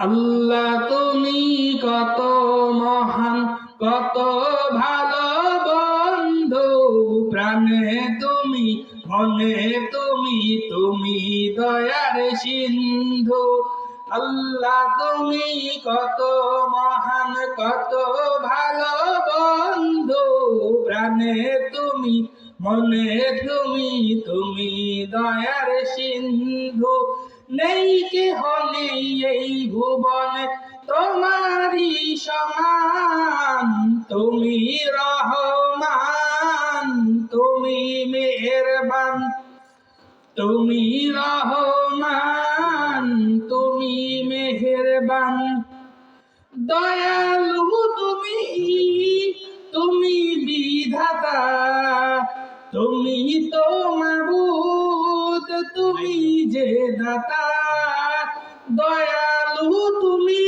আল্লাহ তুমি কত মহান, কত ভালো বন্ধু, প্রাণে তুমি, মনে তুমি, তুমি দয়ার সিন্ধু। আল্লাহ তুমি কত মহান, কত ভালো বন্ধু, প্রাণে তুমি, মনে তুমি, তুমি দয়ার সিন্ধু। নেই কেহ নেই এই ভুবনে তোমারি সমান, তুমি রহমান, তুমি মেহেরবান, তুমি রহমান, তুমি মেহেরবান। দয়ালু তুমি, তুমি বিধাতা, তুমি তো মাবুদ, তুমি যে দাতা। দয়ালু তুমি,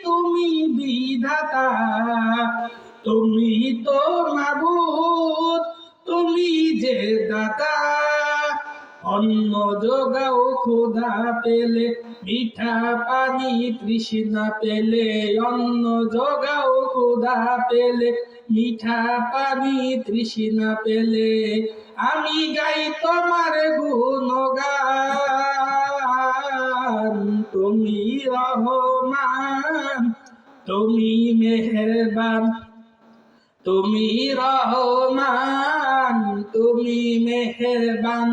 তুমি বিধাতা, তুমি তো মাবুদ, তুমি যে দাতা। অন্ন যোগাও ক্ষুধা পেলে, মিঠা পানি তৃষ্ণা পেলে, অন্ন যোগাও ক্ষুধা পেলে, মিঠা পানি তৃষ্ণা পেলে, আমি গাই তোমার গুণগান। তুমি রহমান, তুমি মেহেরবান, তুমি রহমান, তুমি মেহেরবান।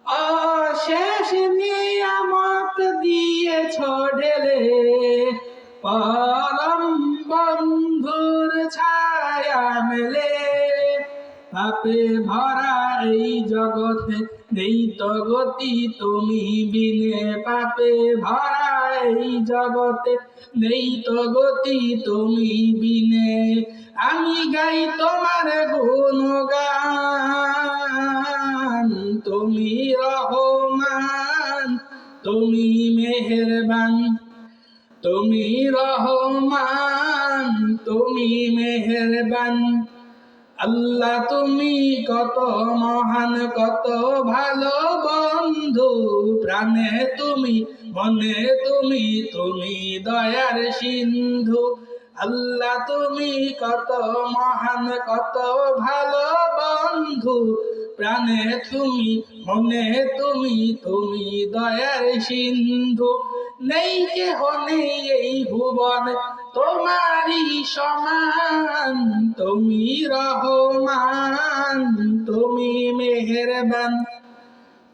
অশেষ নিয়ামত দিয়েছ ঢেলে, পরম বন্ধুর ছায়া মেলে। পাপে ভরা এই জগতে নেই তো গতি তুমি বিনে, পাপে ভরা এই জগতে নেই তো গতি তুমি বিনে। আমি গাই তোমার গুণগান, তুমি রহমান, তুমি মেহেরবান, তুমি রহমান, তুমি মেহেরবান। আল্লাহ তুমি কত মহান, কত ভালো বন্ধু, প্রাণে তুমি, মনে তুমি, তুমি দয়ার সিন্ধু। আল্লাহ তুমি কত মহান, কত ভালো বন্ধু, প্রাণে তুমি, মনে তুমি, তুমি দয়ার সিন্ধু। নেই কেহ নেই এই ভুবন তোমারি সমান, তুমি রহমান, তুমি মেহেরবান,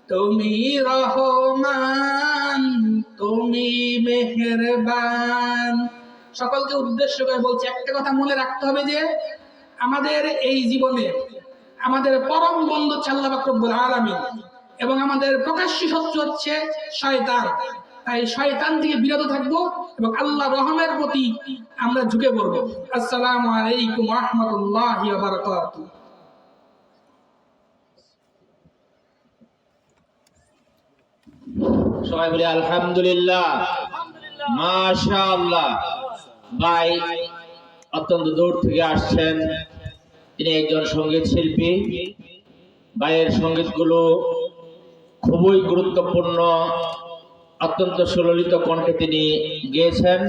তুমি রহমান, তুমি মেহেরবান। সকলকে উদ্দেশ্য করে বলছি, একটা কথা মনে রাখতে হবে যে আমাদের এই জীবনে আমাদের পরম বন্ধু আল্লাহ পাক রব্বুল আলামিন, এবং আমাদের প্রকাশ্য শত্রু হচ্ছে শয়তান। তাই শয়তান থেকে বিরত থাকবো এবং আল্লাহ রহমের প্রতি আমরা ঝুঁকে পড়বো। আসসালামু আলাইকুম ওয়া রাহমাতুল্লাহি ওয়া বারাকাতুহু। সবাই বলি আলহামদুলিল্লাহ, মাশাআল্লাহ। ভাই অত্যন্ত দূর থেকে আসছেন, তিনি একজন সঙ্গীত শিল্পী। ভাইয়ের সঙ্গীতগুলো খুবই গুরুত্বপূর্ণ, অত্যন্ত সুললিত কণ্ঠে তিনি গেয়েছেন।